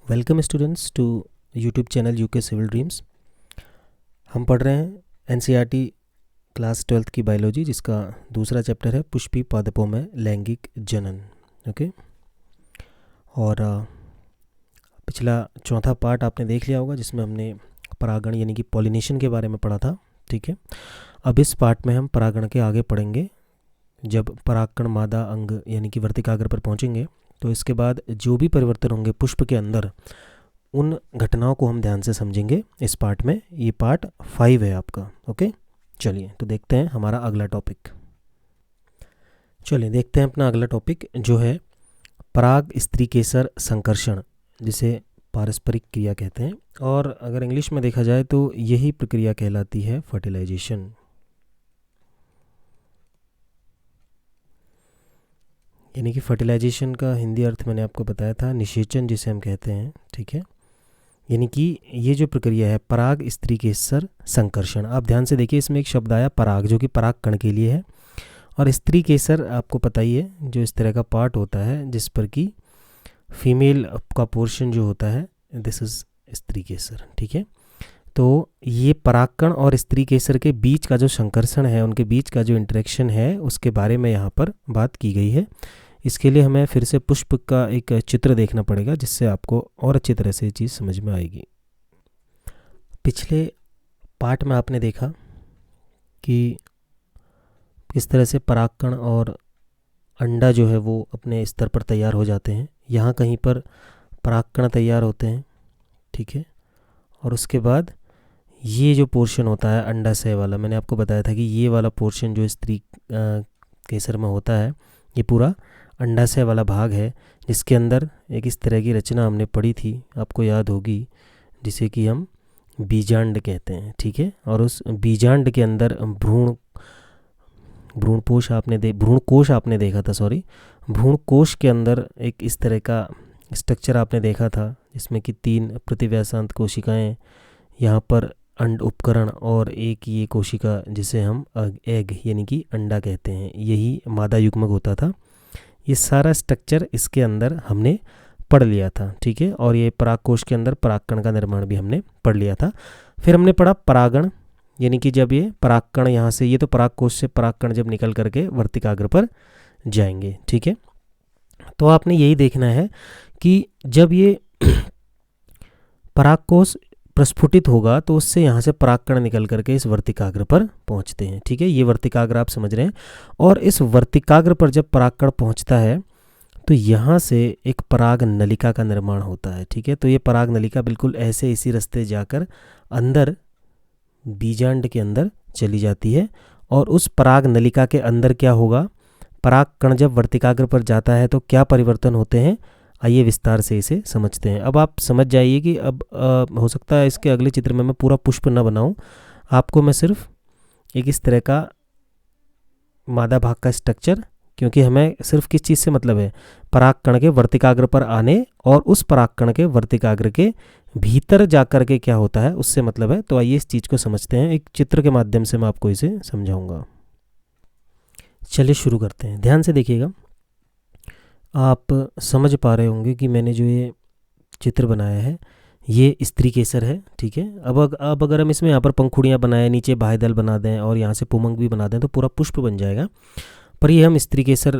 Welcome students to YouTube channel UK civil dreams. हम पढ़ रहे हैं एनसीईआरटी क्लास 12th की बायोलॉजी, जिसका दूसरा चैप्टर है पुष्पी पादपों में लैंगिक जनन। ओके, और पिछला चौथा पार्ट आपने देख लिया होगा, जिसमें हमने परागण यानी कि पॉलिनेशन के बारे में पढ़ा था। ठीक है, अब इस पार्ट में हम परागण के आगे पढ़ेंगे। जब परागकण मादा अंग यानी कि वर्तिकाग्र पर पहुंचेंगे तो इसके बाद जो भी परिवर्तन होंगे पुष्प के अंदर, उन घटनाओं को हम ध्यान से समझेंगे इस पार्ट में। ये पार्ट 5 है आपका। ओके, चलिए तो देखते हैं हमारा अगला टॉपिक। चलिए देखते हैं अपना अगला टॉपिक, जो है पराग स्त्री केसर संकर्षण, जिसे पारस्परिक क्रिया कहते हैं, और अगर इंग्लिश में देखा जाए तो यही प्रक्रिया कहलाती है फर्टिलाइजेशन। यानी कि फर्टिलाइजेशन का हिंदी अर्थ मैंने आपको बताया था निषेचन, जिसे हम कहते हैं। ठीक है, यानी कि ये जो प्रक्रिया है पराग स्त्री केसर संकर्षण। आप ध्यान से देखिए, इसमें एक शब्द आया पराग, जो कि पराग कण के लिए है, और स्त्री केसर आपको पता ही है, जो इस तरह का पार्ट होता है जिस पर कि फीमेल का पोर्शन जो होता है, दिस इज स्त्री केसर। ठीक है, तो ये परागकण और स्त्री केसर के बीच का जो संकर्षण है, उनके बीच का जो इंटरेक्शन है, उसके बारे में यहाँ पर बात की गई है। इसके लिए हमें फिर से पुष्प का एक चित्र देखना पड़ेगा, जिससे आपको और अच्छी तरह से ये चीज़ समझ में आएगी। पिछले पार्ट में आपने देखा कि किस तरह से परागकण और अंडा जो है वो अपने स्तर पर तैयार हो जाते हैं। यहाँ कहीं पर परागकण तैयार होते हैं। ठीक है, और उसके बाद ये जो पोर्शन होता है अंडाशय वाला, मैंने आपको बताया था कि ये वाला पोर्शन जो स्त्री केसर में होता है, ये पूरा अंडाशय वाला भाग है, जिसके अंदर एक इस तरह की रचना हमने पढ़ी थी, आपको याद होगी, जिसे कि हम बीजांड कहते हैं। ठीक है, और उस बीजांड के अंदर भ्रूणकोश आपने देखा था, भ्रूणकोश के अंदर एक इस तरह का स्ट्रक्चर आपने देखा था, जिसमें कि 3 प्रतिव्यासांत कोशिकाएं, यहाँ पर अंड उपकरण, और एक ये कोशिका जिसे हम एग यानी कि अंडा कहते हैं, यही मादा युग्मक होता था। ये सारा स्ट्रक्चर इसके अंदर हमने पढ़ लिया था। ठीक है, और ये परागकोश के अंदर परागकण का निर्माण भी हमने पढ़ लिया था। फिर हमने पढ़ा परागण, यानी कि जब ये परागकण यहाँ से, ये तो परागकोश से परागकण जब निकल करके वर्तिकाग्र पर जाएंगे। ठीक है, तो आपने यही देखना है कि जब ये परागकोश प्रस्फुटित होगा तो उससे यहाँ से परागकण निकल करके इस वर्तिकाग्र पर पहुँचते हैं। ठीक है, ये वर्तिकाग्र आप समझ रहे हैं, और इस वर्तिकाग्र पर जब परागकण पहुँचता है तो यहाँ से एक पराग नलिका का निर्माण होता है। ठीक है, तो ये पराग नलिका बिल्कुल ऐसे इसी रास्ते जाकर अंदर बीजांड के अंदर चली जाती है, और उस पराग नलिका के अंदर क्या होगा, परागकण जब वर्तिकाग्र पर जाता है तो क्या परिवर्तन होते हैं, आइए विस्तार से इसे समझते हैं। अब आप समझ जाइए कि अब हो सकता है इसके अगले चित्र में मैं पूरा पुष्प न बनाऊं, आपको मैं सिर्फ एक इस तरह का मादा भाग का स्ट्रक्चर, क्योंकि हमें सिर्फ किस चीज़ से मतलब है, परागकण के वर्तिकाग्र पर आने और उस परागकण के वर्तिकाग्र के भीतर जाकर के क्या होता है, उससे मतलब है। तो आइए इस चीज़ को समझते हैं, एक चित्र के माध्यम से मैं आपको इसे समझाऊंगा। चलिए शुरू करते हैं, ध्यान से देखिएगा। आप समझ पा रहे होंगे कि मैंने जो ये चित्र बनाया है ये स्त्री केसर है। ठीक है, अब अगर हम इसमें यहाँ पर पंखुड़ियाँ बनाएं, नीचे बाह्यदल बना दें और यहाँ से पुमंग भी बना दें तो पूरा पुष्प बन जाएगा। पर ये हम स्त्री केसर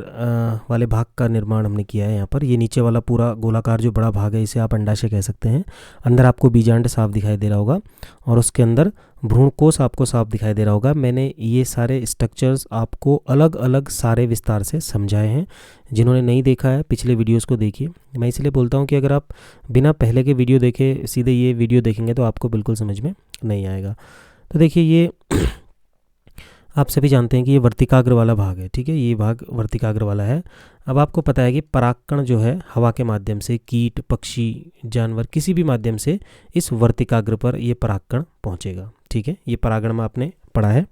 वाले भाग का निर्माण हमने किया है यहाँ पर। ये नीचे वाला पूरा गोलाकार जो बड़ा भाग है, इसे आप अंडाशय कह सकते हैं। अंदर आपको बीजांड साफ दिखाई दे रहा होगा, और उसके अंदर भ्रूणकोश आपको साफ दिखाई दे रहा होगा। मैंने ये सारे स्ट्रक्चर्स आपको अलग अलग सारे विस्तार से समझाए हैं। जिन्होंने नहीं देखा है पिछले वीडियोस को देखिए। मैं इसलिए बोलता हूँ कि अगर आप बिना पहले के वीडियो देखे सीधे ये वीडियो देखेंगे तो आपको बिल्कुल समझ में नहीं आएगा। तो देखिए, ये आप सभी जानते हैं कि ये वर्तिकाग्र वाला भाग है। ठीक है, ये भाग वर्तिकाग्र वाला है। अब आपको पता है कि परागकण जो है हवा के माध्यम से, कीट, पक्षी, जानवर, किसी भी माध्यम से इस वर्तिकाग्र पर ये परागकण पहुंचेगा। ठीक है, ये परागण में आपने पढ़ा है।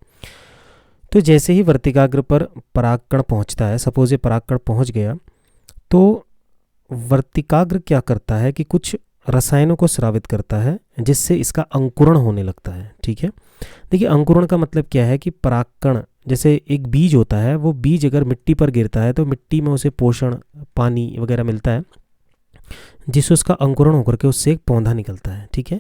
तो जैसे ही वर्तिकाग्र पर परागकण पहुंचता है, सपोज ये परागकण पहुंच गया, तो वर्तिकाग्र क्या करता है कि कुछ रसायनों को स्रावित करता है, जिससे इसका अंकुरण होने लगता है। ठीक है, देखिए अंकुरण का मतलब क्या है कि परागकण, जैसे एक बीज होता है, वो बीज अगर मिट्टी पर गिरता है तो मिट्टी में उसे पोषण, पानी वगैरह मिलता है, जिससे उसका अंकुरण होकर के उससे एक पौधा निकलता है। ठीक है,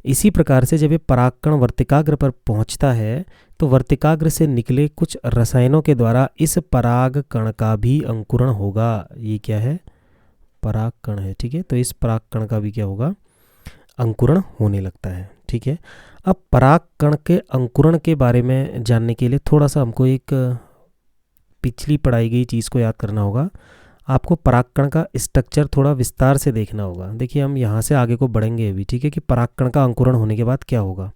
इसी प्रकार से जब ये परागकण वर्तिकाग्र पर पहुंचता है तो वर्तिकाग्र से निकले कुछ रसायनों के द्वारा इस परागकण का भी अंकुरण होगा। ये क्या है, परागकण है। ठीक है, तो इस परागकण का भी क्या होगा, अंकुरण होने लगता है। ठीक है, अब परागकण के अंकुरण के बारे में जानने के लिए थोड़ा सा हमको एक पिछली पढ़ाई गई चीज़ को याद करना होगा। आपको परागकण का स्ट्रक्चर थोड़ा विस्तार से देखना होगा। देखिए हम यहाँ से आगे को बढ़ेंगे अभी, ठीक है, कि परागकण का अंकुरण होने के बाद क्या होगा,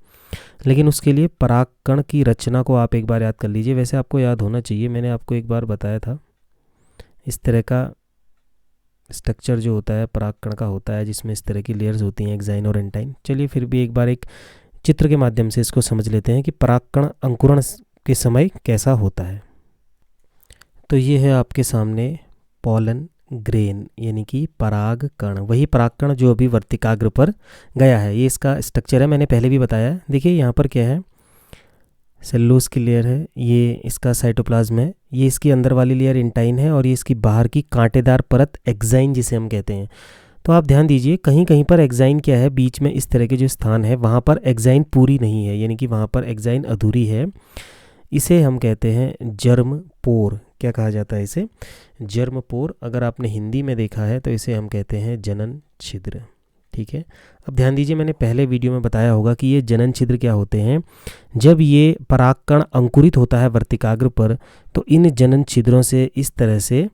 लेकिन उसके लिए परागकण की रचना को आप एक बार याद कर लीजिए। वैसे आपको याद होना चाहिए, मैंने आपको एक बार बताया था इस तरह का स्ट्रक्चर जो होता है परागकण का होता है, जिसमें इस तरह की लेयर्स होती हैं, एक्साइन और एंटाइन। चलिए फिर भी एक बार एक चित्र के माध्यम से इसको समझ लेते हैं कि परागकण अंकुरण के समय कैसा होता है। तो ये है आपके सामने पॉलन ग्रेन यानी कि परागकण, वही परागकण जो अभी वर्तिकाग्र पर गया है। ये इसका स्ट्रक्चर है, मैंने पहले भी बताया है। देखिए यहाँ पर क्या है, सेलुलोज की लेयर है, ये इसका साइटोप्लाज्म है, ये इसकी अंदर वाली लेयर इंटाइन है और ये इसकी बाहर की कांटेदार परत एक्साइन जिसे हम कहते हैं। तो आप ध्यान दीजिए कहीं कहीं पर एक्साइन क्या है, बीच में इस तरह के जो स्थान है वहाँ पर एक्साइन पूरी नहीं है, यानी कि वहाँ पर एक्साइन अधूरी है। इसे हम कहते हैं जर्म पोर। क्या कहा जाता है इसे, जर्म पोर। अगर आपने हिंदी में देखा है तो इसे हम कहते हैं जनन छिद्र। ठीक है, अब ध्यान दीजिए मैंने पहले वीडियो में बताया होगा कि ये जनन छिद्र क्या होते हैं। जब ये परागकण अंकुरित होता है वर्तिकाग्र पर तो इन जनन छिद्रों से इस तरह से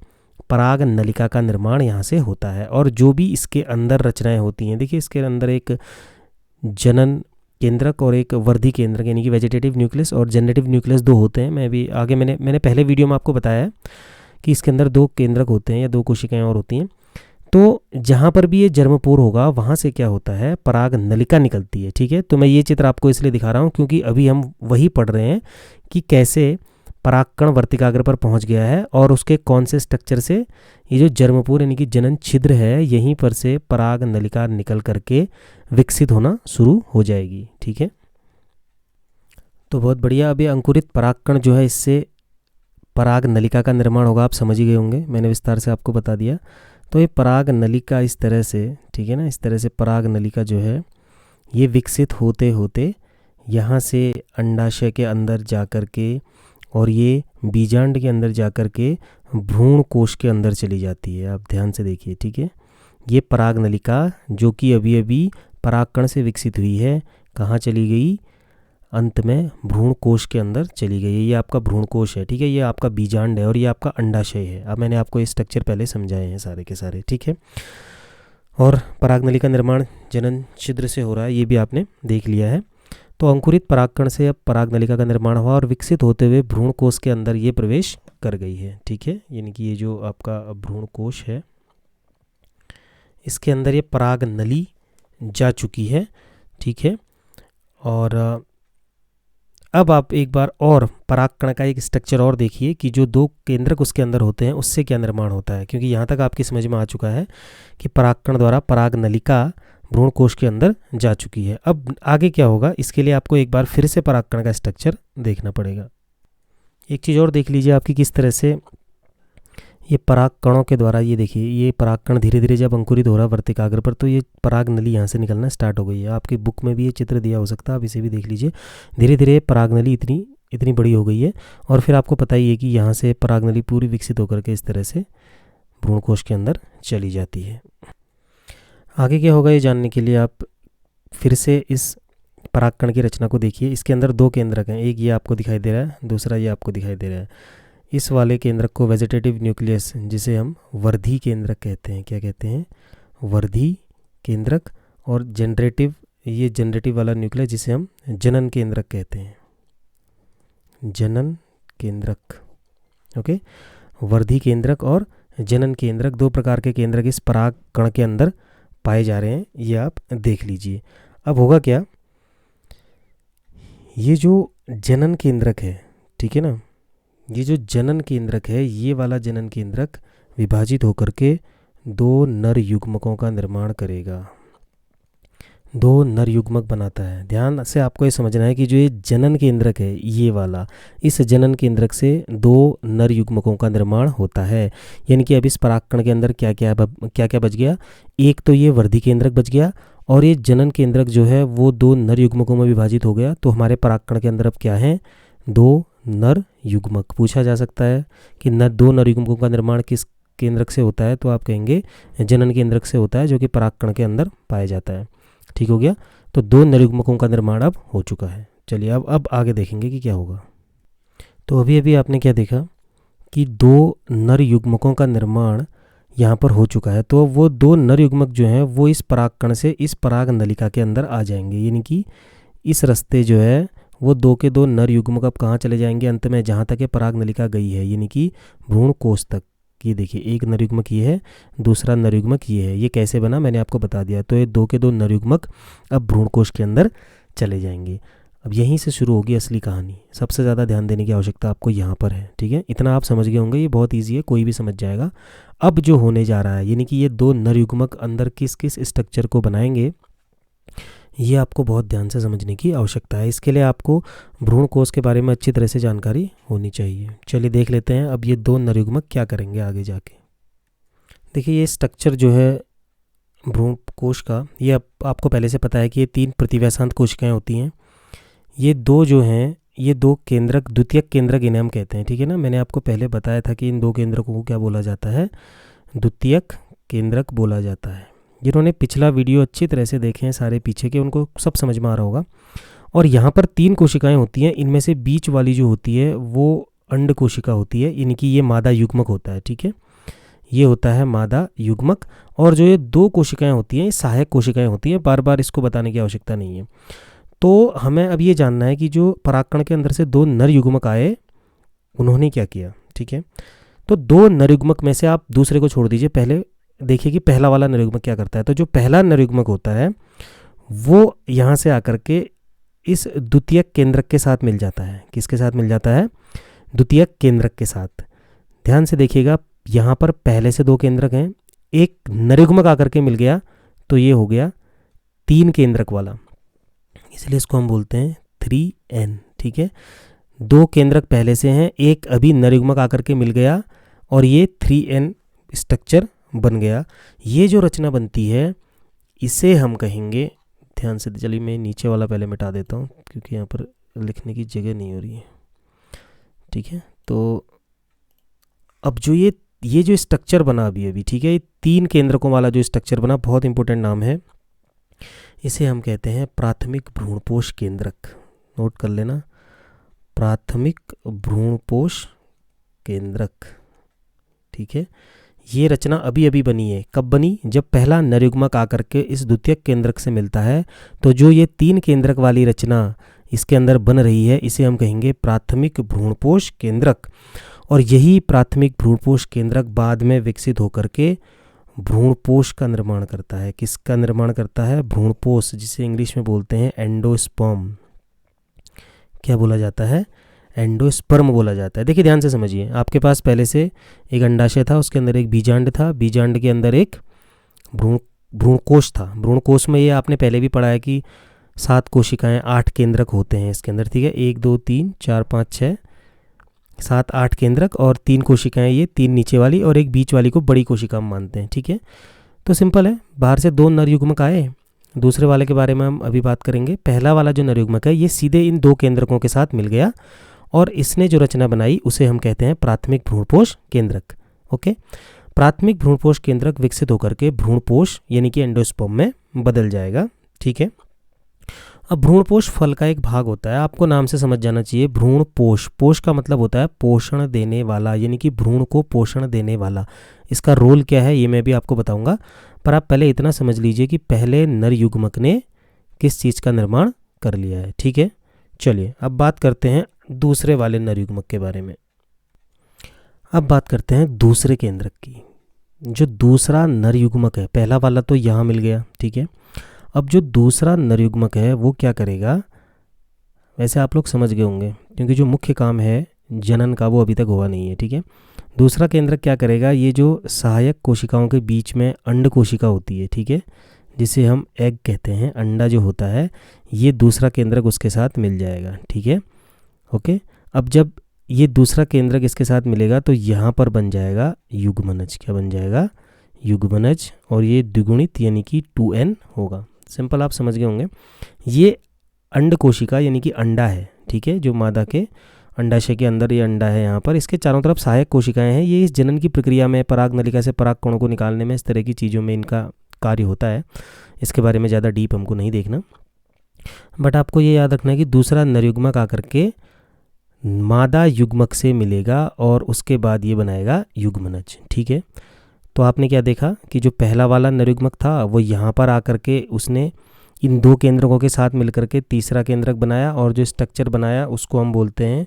पराग नलिका का निर्माण यहाँ से होता है। और जो भी इसके अंदर रचनाएं होती हैं, देखिए इसके अंदर एक जनन केंद्रक और एक वर्धी केंद्रक यानी कि वेजिटेटिव न्यूक्लियस और जनरेटिव न्यूक्लियस दो होते हैं। मैंने पहले वीडियो में आपको बताया है कि इसके अंदर दो केंद्रक होते हैं या दो कोशिकाएं और होती हैं। तो जहाँ पर भी ये जर्मपोर होगा वहाँ से क्या होता है, पराग नलिका निकलती है। ठीक है, तो मैं ये चित्र आपको इसलिए दिखा रहा हूँ क्योंकि अभी हम वही पढ़ रहे हैं कि कैसे परागकण वर्तिकाग्र पर पहुँच गया है और उसके कौन से स्ट्रक्चर से ये जो जर्मपोर यानी कि जनन छिद्र है यहीं पर से पराग नलिका निकल करके विकसित होना शुरू हो जाएगी। ठीक है, तो बहुत बढ़िया। अब ये अंकुरित परागकण जो है इससे पराग नलिका का निर्माण होगा, आप समझ ही गए होंगे, मैंने विस्तार से आपको बता दिया। तो ये पराग नलिका इस तरह से, ठीक है ना, इस तरह से पराग नलिका जो है ये विकसित होते होते यहाँ से अंडाशय के अंदर जा कर के और ये बीजांड के अंदर जा कर के भ्रूण कोश के अंदर चली जाती है। आप ध्यान से देखिए। ठीक है, ये पराग नलिका जो कि अभी अभी परागकण से विकसित हुई है कहाँ चली गई, अंत में भ्रूण कोश के अंदर चली गई है। ये आपका भ्रूण कोश है। ठीक है, ये आपका बीजांड है और ये आपका अंडाशय है। अब मैंने आपको ये स्ट्रक्चर पहले समझाए हैं सारे के सारे। ठीक है, और पराग नली का निर्माण जनन छिद्र से हो रहा है, ये भी आपने देख लिया है। तो अंकुरित परागकण से अब पराग नलिका का निर्माण हुआ और विकसित होते हुए भ्रूण कोश के अंदर ये प्रवेश कर गई है। ठीक है, यानी कि ये जो आपका भ्रूण कोश है इसके अंदर ये पराग नली जा चुकी है। ठीक है, और अब आप एक बार और परागकण का एक स्ट्रक्चर और देखिए कि जो दो केंद्रक उसके अंदर होते हैं उससे क्या निर्माण होता है, क्योंकि यहाँ तक आपकी समझ में आ चुका है कि परागकण द्वारा पराग नलिका भ्रूण कोश के अंदर जा चुकी है। अब आगे क्या होगा, इसके लिए आपको एक बार फिर से परागकण का स्ट्रक्चर देखना पड़ेगा। एक चीज़ और देख लीजिए आपकी किस तरह से ये परागकणों के द्वारा, ये देखिए ये परागकण धीरे धीरे जब अंकुरित हो रहा है वर्तिकाग्र पर तो ये पराग नली यहाँ से निकलना स्टार्ट हो गई है। आपकी बुक में भी ये चित्र दिया हो सकता है, आप इसे भी देख लीजिए। धीरे धीरे पराग नली इतनी बड़ी हो गई है और फिर आपको पता ही है कि यहाँ से पराग नली पूरी विकसित होकर के इस तरह से भ्रूणकोश के अंदर चली जाती है। आगे क्या होगा ये जानने के लिए आप फिर से इस परागकण की रचना को देखिए। इसके अंदर दो केंद्रक हैं, एक ये आपको दिखाई दे रहा है, दूसरा ये आपको दिखाई दे रहा है। इस वाले केंद्रक को वेजिटेटिव न्यूक्लियस जिसे हम वर्धी केंद्रक कहते हैं। क्या कहते हैं, वर्धी केंद्रक। और ये जनरेटिव वाला न्यूक्लियस जिसे हम जनन केंद्रक कहते हैं, जनन केंद्रक। ओके, वर्धी केंद्रक और जनन केंद्रक, दो प्रकार के केंद्रक इस परागकण के अंदर पाए जा रहे हैं, ये आप देख लीजिए। अब होगा क्या, ये जो जनन केंद्रक है, ठीक है ना, ये जो जनन केंद्रक है ये वाला जनन केंद्रक विभाजित होकर के दो नर युग्मकों का निर्माण करेगा। दो नर युग्मक बनाता है। ध्यान से आपको ये समझना है कि जो ये जनन केंद्रक है ये वाला, इस जनन केंद्रक से दो नर युग्मकों का निर्माण होता है। यानी कि अब इस परागकण के अंदर क्या क्या बच गया, एक तो ये वर्धी केंद्रक बच गया और ये जनन केंद्रक जो है वो दो नर युग्मकों में विभाजित हो गया। तो हमारे परागकण के अंदर अब क्या है, दो नर युग्मक। पूछा जा सकता है कि दो नर युग्मकों का निर्माण किस केंद्रक से होता है, तो आप कहेंगे जनन केंद्रक से होता है, जो कि परागकण के अंदर पाया जाता है। ठीक हो गया। तो दो नर युग्मकों का निर्माण अब हो चुका है। चलिए अब आगे देखेंगे कि क्या होगा। तो अभी अभी आपने क्या देखा कि दो नर युग्मकों का निर्माण यहाँ पर हो चुका है। तो वो दो नर युग्मक जो हैं वो इस परागकण से इस पराग नलिका के अंदर आ जाएंगे। यानी कि इस रास्ते जो है वो दो के दो नर युग्मक अब कहाँ चले जाएंगे, अंत में जहाँ तक ये पराग नलिका गई है, यानी कि भ्रूण कोष तक। ये देखिए एक नर युग्मक ये है, दूसरा नर युग्मक ये है। ये कैसे बना मैंने आपको बता दिया। तो ये दो के दो नर युग्मक अब भ्रूण कोष के अंदर चले जाएंगे। अब यहीं से शुरू होगी असली कहानी। सबसे ज़्यादा ध्यान देने की आवश्यकता आपको यहाँ पर है। ठीक है, इतना आप समझ गए होंगे, ये बहुत ईजी है, कोई भी समझ जाएगा। अब जो होने जा रहा है, यानी कि ये दो नर युग्मक अंदर किस किस स्ट्रक्चर को बनाएंगे, ये आपको बहुत ध्यान से समझने की आवश्यकता है। इसके लिए आपको भ्रूण कोष के बारे में अच्छी तरह से जानकारी होनी चाहिए। चलिए देख लेते हैं अब ये दो नर युग्मक क्या करेंगे आगे जाके। देखिए ये स्ट्रक्चर जो है भ्रूण कोष का, ये आपको पहले से पता है कि ये तीन प्रतिव्यासांत कोशिकाएं होती हैं। ये दो जो हैं ये दो केंद्रक, द्वितीयक केंद्रक इन्हें हम कहते हैं। ठीक है ना, मैंने आपको पहले बताया था कि इन दो केंद्रकों को क्या बोला जाता है, द्वितीयक केंद्रक बोला जाता है। जिन्होंने पिछला वीडियो अच्छी तरह से देखे हैं सारे पीछे के, उनको सब समझ में आ रहा होगा। और यहाँ पर तीन कोशिकाएं होती हैं, इनमें से बीच वाली जो होती है वो अंड कोशिका होती है, यानी कि ये मादा युग्मक होता है। ठीक है, ये होता है मादा युग्मक। और जो ये दो कोशिकाएं होती हैं ये सहायक कोशिकाएं होती हैं। बार बार इसको बताने की आवश्यकता नहीं है। तो हमें अब ये जानना है कि जो परागकण के अंदर से दो नर युग्मक आए उन्होंने क्या किया। ठीक है, तो दो नर युग्मक में से आप दूसरे को छोड़ दीजिए, पहले देखिए कि पहला वाला नर युग्मक क्या करता है। तो जो पहला नर युग्मक होता है वो यहाँ से आकर के इस द्वितीयक केंद्रक के साथ मिल जाता है। किसके साथ मिल जाता है, द्वितीयक केंद्रक के साथ। ध्यान से देखिएगा, यहाँ पर पहले से दो केंद्रक हैं, एक नर युग्मक आकर के मिल गया तो ये हो गया तीन केंद्रक वाला, इसलिए इसको हम बोलते हैं 3n। ठीक है, दो केंद्रक पहले से हैं, एक अभी नर युग्मक आकर के मिल गया और ये 3n स्ट्रक्चर बन गया। ये जो रचना बनती है इसे हम कहेंगे, ध्यान से चलिए मैं नीचे वाला पहले मिटा देता हूँ क्योंकि यहाँ पर लिखने की जगह नहीं हो रही है। ठीक है, तो अब जो ये जो स्ट्रक्चर बना अभी ठीक है, ये तीन केंद्रकों वाला जो स्ट्रक्चर बना, बहुत इंपॉर्टेंट नाम है, इसे हम कहते हैं प्राथमिक भ्रूणपोष केंद्रक। नोट कर लेना, प्राथमिक भ्रूणपोष केंद्रक। ठीक है, ये रचना अभी अभी बनी है। कब बनी, जब पहला नर युग्मक आकर के इस द्वितीयक केंद्रक से मिलता है। तो जो ये तीन केंद्रक वाली रचना इसके अंदर बन रही है इसे हम कहेंगे प्राथमिक भ्रूणपोष केंद्रक। और यही प्राथमिक भ्रूणपोष केंद्रक बाद में विकसित होकर के भ्रूणपोष का निर्माण करता है। किसका निर्माण करता है, भ्रूणपोष, जिसे इंग्लिश में बोलते हैं एंडोस्पर्म। क्या बोला जाता है, एंडोस्पर्म बोला जाता है। देखिए ध्यान से समझिए, आपके पास पहले से एक अंडाशय था, उसके अंदर एक बीजांड था, बीजांड के अंदर एक भ्रूणकोष था। भ्रूणकोष में ये आपने पहले भी पढ़ा है कि 7 कोशिकाएं, 8 केंद्रक होते हैं इसके अंदर। ठीक है, 1 2 3 4 5 6 7 8 केंद्रक और 3 कोशिकाएं, ये 3 नीचे वाली और एक बीच वाली को बड़ी कोशिका हम मानते हैं। ठीक है, तो सिंपल है, बाहर से दो नर युग्मक आए। दूसरे वाले के बारे में हम अभी बात करेंगे। पहला वाला जो नर युग्मक है ये सीधे इन दो केंद्रकों के साथ मिल गया और इसने जो रचना बनाई उसे हम कहते हैं प्राथमिक भ्रूणपोष केंद्रक। ओके, प्राथमिक भ्रूणपोष केंद्रक विकसित होकर के भ्रूणपोष यानी कि एंडोस्पर्म में बदल जाएगा। ठीक है, अब भ्रूणपोष फल का एक भाग होता है, आपको नाम से समझ जाना चाहिए। भ्रूणपोष, पोष का मतलब होता है पोषण देने वाला, यानी कि भ्रूण को पोषण देने वाला। इसका रोल क्या है ये मैं भी आपको बताऊंगा, पर आप पहले इतना समझ लीजिए कि पहले नर युग्मक ने किस चीज़ का निर्माण कर लिया है। ठीक है, चलिए अब बात करते हैं दूसरे वाले नर युग्मक के बारे में। अब बात करते हैं दूसरे केंद्रक की। जो दूसरा नर युग्मक है, पहला वाला तो यहाँ मिल गया। ठीक है, अब जो दूसरा नर युग्मक है वो क्या करेगा, वैसे आप लोग समझ गए होंगे क्योंकि जो मुख्य काम है जनन का वो अभी तक हुआ नहीं है। ठीक है, दूसरा केंद्रक क्या करेगा, ये जो सहायक कोशिकाओं के बीच में अंड कोशिका होती है, ठीक है, जिसे हम एग कहते हैं, अंडा जो होता है, ये दूसरा केंद्रक उसके साथ मिल जाएगा। ठीक है, ओके। अब जब ये दूसरा केंद्रक इसके साथ मिलेगा तो यहाँ पर बन जाएगा युग्मनज। क्या बन जाएगा? युग्मनज। और ये द्विगुणित यानी कि 2n होगा। सिंपल, आप समझ गए होंगे। ये अंड कोशिका यानी कि अंडा है, ठीक है, जो मादा के अंडाशय के अंदर ये अंडा है, यहाँ पर इसके चारों तरफ सहायक कोशिकाएं हैं। ये इस जनन की प्रक्रिया में पराग नलिका से पराग कणों को निकालने में, इस तरह की चीज़ों में इनका कार्य होता है। इसके बारे में ज़्यादा डीप हमको नहीं देखना, बट आपको ये याद रखना है कि दूसरा नरयुग्मक आकर के मादा युग्मक से मिलेगा और उसके बाद ये बनाएगा युग्मनज। ठीक है, तो आपने क्या देखा कि जो पहला वाला नरयुग्मक था वो यहाँ पर आकर के उसने इन दो केंद्रकों के साथ मिलकर के तीसरा केंद्रक बनाया, और जो स्ट्रक्चर बनाया उसको हम बोलते हैं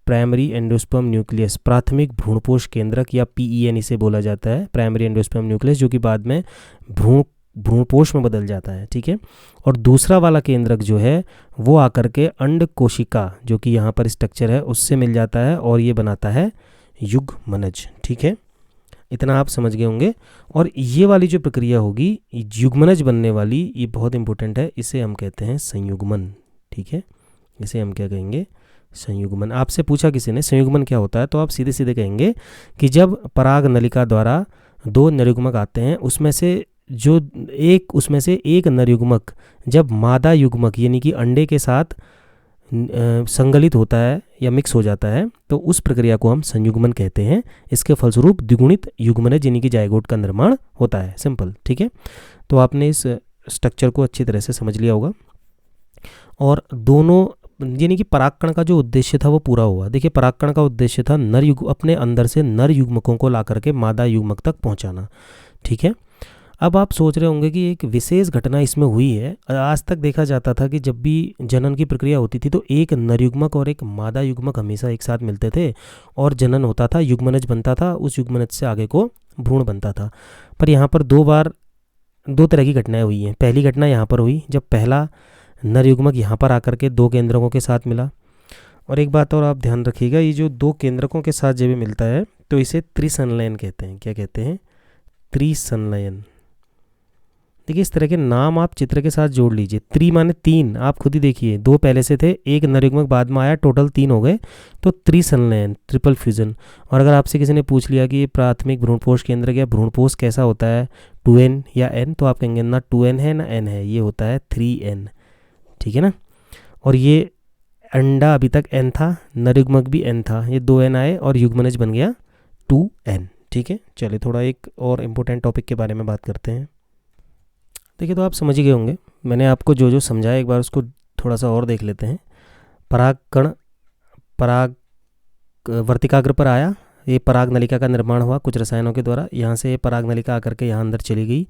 प्राइमरी एंडोस्पर्म न्यूक्लियस, प्राथमिक भ्रूणपोष केंद्रक, या PEN इसे बोला जाता है, प्राइमरी एंडोस्पर्म न्यूक्लियस, जो कि बाद में भ्रूणपोष में बदल जाता है। ठीक है, और दूसरा वाला केंद्रक जो है वो आकर के अंड कोशिका, जो कि यहाँ पर स्ट्रक्चर है, उससे मिल जाता है और ये बनाता है युग्मनज। ठीक है, इतना आप समझ गए होंगे। और ये वाली जो प्रक्रिया होगी युग्मनज बनने वाली, ये बहुत इंपॉर्टेंट है, इसे हम कहते हैं संयुग्मन। ठीक है, इसे हम क्या कहेंगे? संयुग्मन। आपसे पूछा किसी ने संयुग्मन क्या होता है, तो आप सीधे सीधे कहेंगे कि जब पराग नलिका द्वारा दो नरयुग्मक आते हैं, उसमें से एक नरयुग्मक जब मादा युग्मक यानी कि अंडे के साथ संगलित होता है या मिक्स हो जाता है, तो उस प्रक्रिया को हम संयुग्मन कहते हैं। इसके फलस्वरूप द्विगुणित युग्मनज यानी कि जायगोट का निर्माण होता है। सिंपल, ठीक है। तो आपने इस स्ट्रक्चर को अच्छी तरह से समझ लिया होगा, और दोनों यानी कि परागकण का जो उद्देश्य था वो पूरा हुआ। देखिए, परागकण का उद्देश्य था अपने अंदर से नर युग्मकों को ला करके मादा युग्मक तक पहुंचाना। ठीक है, अब आप सोच रहे होंगे कि एक विशेष घटना इसमें हुई है। आज तक देखा जाता था कि जब भी जनन की प्रक्रिया होती थी तो एक नरयुग्मक और एक मादा युग्मक हमेशा एक साथ मिलते थे और जनन होता था, युग्मनज बनता था, उस युग्मनज से आगे को भ्रूण बनता था। पर यहाँ पर दो तरह की घटनाएं हुई हैं। पहली घटना यहाँ पर हुई जब पहला नरयुग्मक यहाँ पर आकर के दो केंद्रकों के साथ मिला। और एक बात और आप ध्यान रखिएगा, ये जो दो केंद्रकों के साथ जब मिलता है तो इसे त्रिसंलयन कहते हैं। क्या कहते हैं? त्रिसंलयन। देखिए, इस तरह के नाम आप चित्र के साथ जोड़ लीजिए। त्रि माने तीन, आप खुद ही देखिए, दो पहले से थे, एक नरयुग्मक बाद में आया, टोटल 3 हो गए, तो त्रिसंलयन, ट्रिपल फ्यूजन। और अगर आपसे किसी ने पूछ लिया कि ये प्राथमिक भ्रूणपोष केंद्र या भ्रूणपोष कैसा होता है, 2n या n, तो आप कहेंगे ना 2n है ना n है, ये होता है 3n। ठीक है ना। और ये अंडा अभी तक n था, नरयुग्मक भी n था, ये 2n आए और युग्मनज बन गया 2n। ठीक है, चलिए थोड़ा एक और इम्पोर्टेंट टॉपिक के बारे में बात करते हैं। देखिए, तो आप समझ ही गए होंगे, मैंने आपको जो जो समझाया एक बार उसको थोड़ा सा और देख लेते हैं। पराग वर्तिकाग्र पर आया, ये पराग नलिका का निर्माण हुआ कुछ रसायनों के द्वारा, यहाँ से पराग नलिका आकर के यहाँ अंदर चली गई।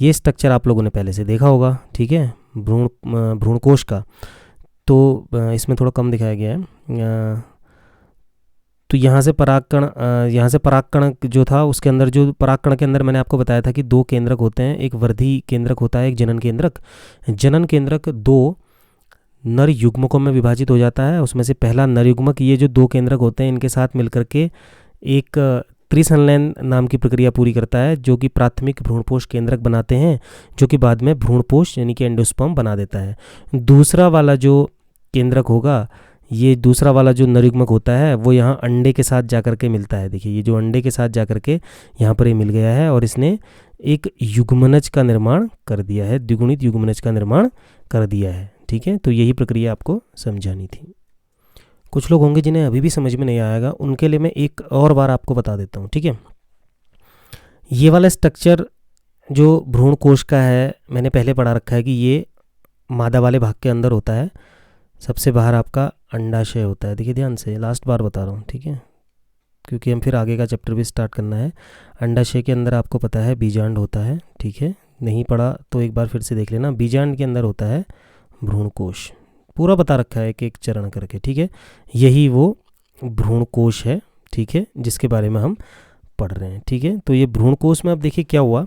ये स्ट्रक्चर आप लोगों ने पहले से देखा होगा। ठीक है, भ्रूणकोश का, तो इसमें थोड़ा कम दिखाया गया है। तो यहाँ से परागकण जो था उसके अंदर, जो परागकण के अंदर मैंने आपको बताया था कि 2 केंद्रक होते हैं, एक वर्धी केंद्रक होता है, एक जनन केंद्रक। जनन केंद्रक 2 नर युग्मकों में विभाजित हो जाता है। उसमें से पहला नर युग्मक, ये जो 2 केंद्रक होते हैं इनके साथ मिलकर के एक त्रिसंलयन नाम की प्रक्रिया पूरी करता है, जो कि प्राथमिक भ्रूणपोष केंद्रक बनाते हैं, जो कि बाद में भ्रूणपोष यानी कि एंडोस्पर्म बना देता है। दूसरा वाला जो केंद्रक होगा, ये दूसरा वाला जो नरयुग्मक होता है वो यहाँ अंडे के साथ जाकर के मिलता है। देखिए, ये जो अंडे के साथ जाकर के यहाँ पर ये मिल गया है और इसने एक युग्मनज का निर्माण कर दिया है, द्विगुणित युग्मनज का निर्माण कर दिया है। ठीक है, तो यही प्रक्रिया आपको समझानी थी। कुछ लोग होंगे जिन्हें अभी भी समझ में नहीं आएगा, उनके लिए मैं एक और बार आपको बता देता हूँ। ठीक है, ये वाला स्ट्रक्चर जो भ्रूणकोश का है, मैंने पहले पढ़ा रखा है कि ये मादा वाले भाग के अंदर होता है, सबसे बाहर आपका अंडाशय होता है। देखिए ध्यान से, लास्ट बार बता रहा हूँ, ठीक है, क्योंकि हम फिर आगे का चैप्टर भी स्टार्ट करना है। अंडाशय के अंदर आपको पता है बीजांड होता है। ठीक है, नहीं पढ़ा तो एक बार फिर से देख लेना। बीजांड के अंदर होता है भ्रूणकोश, पूरा बता रखा है एक एक चरण करके। ठीक है, यही वो भ्रूणकोश है। ठीक है, जिसके बारे में हम पढ़ रहे हैं। ठीक है, तो ये भ्रूणकोश में अब देखिए क्या हुआ,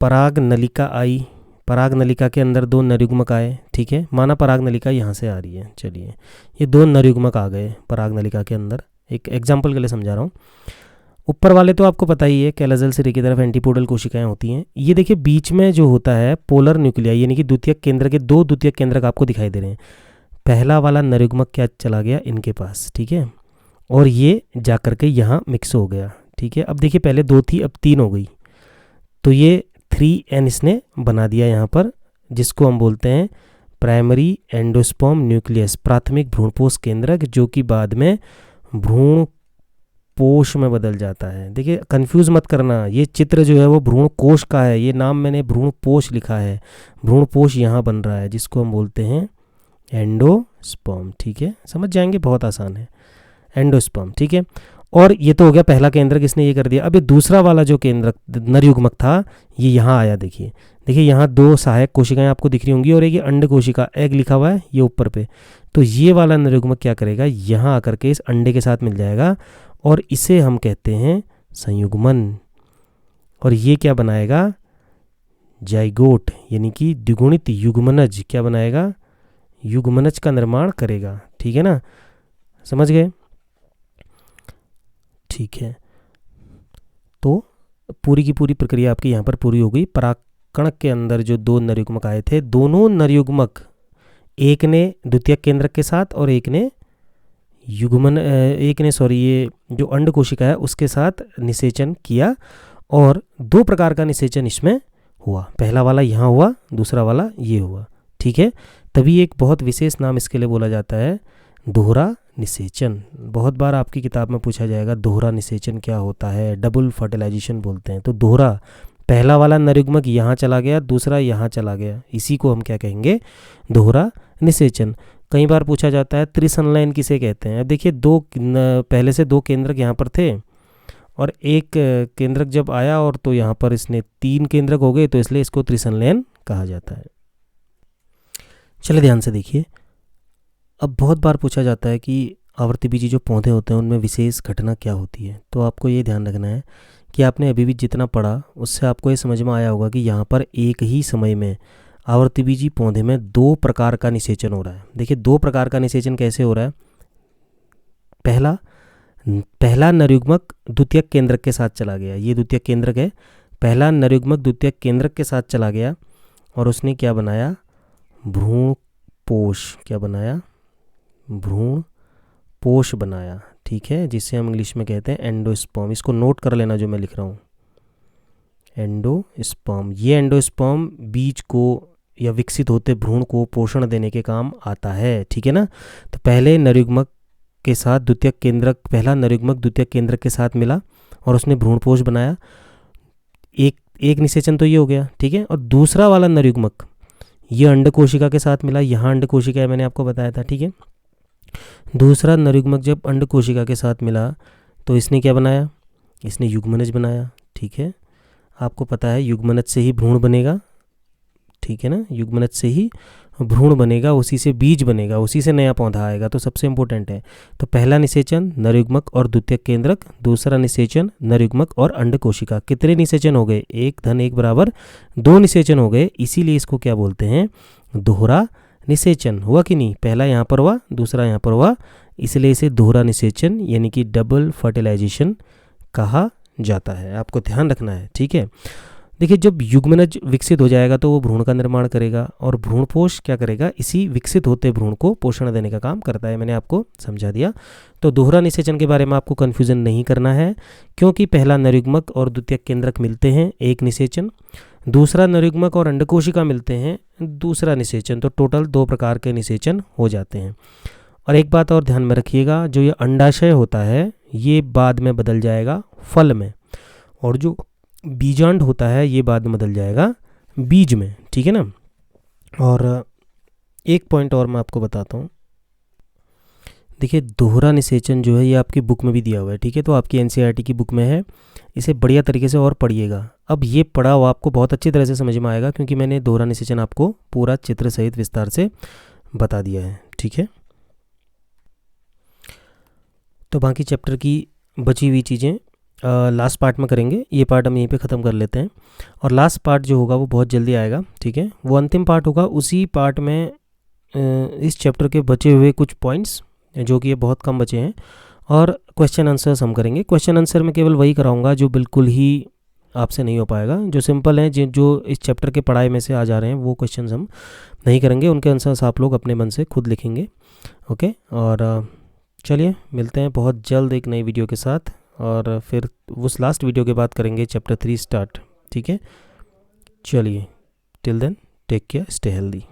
पराग नलिका आई, पराग नलिका के अंदर 2 नरयुग्मक आए। ठीक है, माना पराग नलिका यहाँ से आ रही है, चलिए ये 2 नरयुग्मक आ गए पराग नलिका के अंदर, एक एग्जाम्पल के लिए समझा रहा हूँ। ऊपर वाले तो आपको पता ही है, कैलाजल सिरे की तरफ एंटीपोडल कोशिकाएं होती हैं। ये देखिए बीच में जो होता है पोलर न्यूक्लियाई, यानी कि द्वितीयक केंद्र के 2 द्वितीयक केंद्रक आपको दिखाई दे रहे हैं। पहला वाला नरयुग्मक क्या चला गया इनके पास, ठीक है, और ये जा कर के यहाँ मिक्स हो गया, ठीक है। अब देखिए पहले 2 थी, अब 3 हो गई, तो ये 3N इसने बना दिया यहाँ पर, जिसको हम बोलते हैं प्राइमरी एंडोस्पर्म न्यूक्लियस, प्राथमिक भ्रूणपोष केंद्रक, जो कि बाद में भ्रूण पोष में बदल जाता है। देखिए कंफ्यूज मत करना, ये चित्र जो है वो भ्रूण कोश का है, ये नाम मैंने भ्रूण पोष लिखा है, भ्रूण पोष यहाँ बन रहा है, जिसको हम बोलते हैं एंडोस्पर्म, ठीक है, समझ जाएंगे, बहुत आसान है, एंडोस्पर्म, ठीक है। और ये तो हो गया पहला केंद्रक, इसने ये कर दिया। अब ये दूसरा वाला जो केंद्रक नरयुग्मक था ये यहाँ आया, देखिए यहाँ 2 सहायक कोशिकाएं आपको दिख रही होंगी और एक ये अंड कोशिका, एग लिखा हुआ है ये ऊपर पे, तो ये वाला नरयुग्मक क्या करेगा, यहाँ आकर के इस अंडे के साथ मिल जाएगा और इसे हम कहते हैं संयुग्मन, और ये क्या बनाएगा, जाइगोट, यानी कि द्विगुणित युग्मनज, क्या बनाएगा, युग्मनज का निर्माण करेगा, ठीक है ना, समझ गए, ठीक है। तो पूरी की पूरी प्रक्रिया आपकी यहाँ पर पूरी हो गई। परागकणक के अंदर जो 2 नरयुग्मक आए थे, दोनों नरयुग्मक, एक ने द्वितीयक केंद्रक के साथ और एक ने ये जो अंड कोशिका है उसके साथ निषेचन किया, और 2 प्रकार का निषेचन इसमें हुआ, पहला वाला यहाँ हुआ, दूसरा वाला ये हुआ, ठीक है। तभी एक बहुत विशेष नाम इसके लिए बोला जाता है दोहरा निषेचन। बहुत बार आपकी किताब में पूछा जाएगा दोहरा निषेचन क्या होता है, डबल फर्टिलाइजेशन बोलते हैं। तो दोहरा, पहला वाला नरयुग्मक यहाँ चला गया, दूसरा यहाँ चला गया, इसी को हम क्या कहेंगे, दोहरा निषेचन। कई बार पूछा जाता है त्रिसंलयन किसे कहते हैं। देखिए पहले से 2 केंद्रक यहाँ पर थे और एक केंद्रक जब आया और तो यहाँ पर इसने 3 केंद्रक हो गए, तो इसलिए इसको त्रिसंलयन कहा जाता है। चलिए ध्यान से देखिए, अब बहुत बार पूछा जाता है कि आवर्तबीजी जो पौधे होते हैं उनमें विशेष घटना क्या होती है। तो आपको ये ध्यान रखना है कि आपने अभी भी जितना पढ़ा उससे आपको ये समझ में आया होगा कि यहाँ पर एक ही समय में आवर्तबीजी पौधे में 2 प्रकार का निषेचन हो रहा है। देखिए 2 प्रकार का निषेचन कैसे हो रहा है, पहला नरयुग्मक द्वितीयक केंद्रक के साथ चला गया, ये द्वितीयक केंद्रक है, पहला नरयुग्मक द्वितीयक केंद्रक के साथ चला गया और उसने क्या बनाया, भ्रूणपोष, क्या बनाया, भ्रूणपोष बनाया, ठीक है, जिसे हम इंग्लिश में कहते हैं एंडोस्पर्म। इसको नोट कर लेना जो मैं लिख रहा हूँ, एंडोस्पर्म। ये एंडोस्पर्म बीज को या विकसित होते भ्रूण को पोषण देने के काम आता है, ठीक है ना। तो पहले नरयुग्मक के साथ द्वितीयक केंद्रक, पहला नरयुग्मक द्वितीयक केंद्रक के साथ मिला और उसने भ्रूणपोष बनाया, एक निषेचन तो ये हो गया, ठीक है। और दूसरा वाला नरयुग्मक ये अंड कोशिका के साथ मिला, यहाँ अंड कोशिका है, मैंने आपको बताया था, ठीक है। दूसरा नरयुग्मक जब अंड कोशिका के साथ मिला तो इसने क्या बनाया, इसने युग्मनज बनाया, ठीक है। आपको पता है युग्मनज से ही भ्रूण बनेगा, ठीक है ना, युग्मनज से ही भ्रूण बनेगा, उसी से बीज बनेगा, उसी से नया पौधा आएगा, तो सबसे इंपॉर्टेंट है। तो पहला निषेचन नरयुग्मक और द्वितीयक केंद्रक, दूसरा निषेचन नरयुग्मक और अंड कोशिका। कितने निषेचन हो गए, 1 = 2 निषेचन हो गए, इसीलिए इसको क्या बोलते हैं, दोहरा निषेचन। हुआ कि नहीं, पहला यहाँ पर हुआ, दूसरा यहाँ पर हुआ, इसलिए इसे दोहरा निषेचन यानी कि डबल फर्टिलाइजेशन कहा जाता है। आपको ध्यान रखना है, ठीक है। देखिए जब युग्मनज विकसित हो जाएगा तो वो भ्रूण का निर्माण करेगा और भ्रूणपोष क्या करेगा, इसी विकसित होते भ्रूण को पोषण देने का काम करता है। मैंने आपको समझा दिया। तो दोहरा निषेचन के बारे में आपको कन्फ्यूजन नहीं करना है, क्योंकि पहला नरयुग्मक और द्वितीयक केंद्रक मिलते हैं, एक निषेचन, दूसरा नरयुग्मक और अंडकोशिका मिलते हैं, दूसरा निषेचन, तो टोटल 2 प्रकार के निषेचन हो जाते हैं। और एक बात और ध्यान में रखिएगा, जो ये अंडाशय होता है ये बाद में बदल जाएगा फल में, और जो बीजांड होता है ये बाद में बदल जाएगा बीज में, ठीक है ना। और एक पॉइंट और मैं आपको बताता हूँ, देखिए दोहरा निषेचन जो है ये आपकी बुक में भी दिया हुआ है, ठीक है, तो आपकी एनसीईआरटी की बुक में है, इसे बढ़िया तरीके से और पढ़िएगा। अब ये पढ़ा हुआ आपको बहुत अच्छी तरह से समझ में आएगा, क्योंकि मैंने दोहरा निषेचन आपको पूरा चित्र सहित विस्तार से बता दिया है, ठीक है। तो बाकी चैप्टर की बची हुई चीज़ें लास्ट पार्ट में करेंगे, ये पार्ट हम यहीं पे ख़त्म कर लेते हैं। और लास्ट पार्ट जो होगा वो बहुत जल्दी आएगा, ठीक है, वो अंतिम पार्ट होगा। उसी पार्ट में इस चैप्टर के बचे हुए कुछ पॉइंट्स जो कि ये बहुत कम बचे हैं, और क्वेश्चन आंसर्स हम करेंगे। क्वेश्चन आंसर में केवल वही कराऊंगा जो बिल्कुल ही आपसे नहीं हो पाएगा, जो सिंपल हैं, जो इस चैप्टर के पढ़ाई में से आ जा रहे हैं, वो क्वेश्चंस हम नहीं करेंगे। उनके आंसर्स आप लोग अपने मन से खुद लिखेंगे। ओके, और चलिए मिलते हैं बहुत जल्द एक नई वीडियो के साथ, और फिर उस लास्ट वीडियो के बाद करेंगे चैप्टर 3 स्टार्ट। ठीक है, चलिए, till then take care, stay healthy.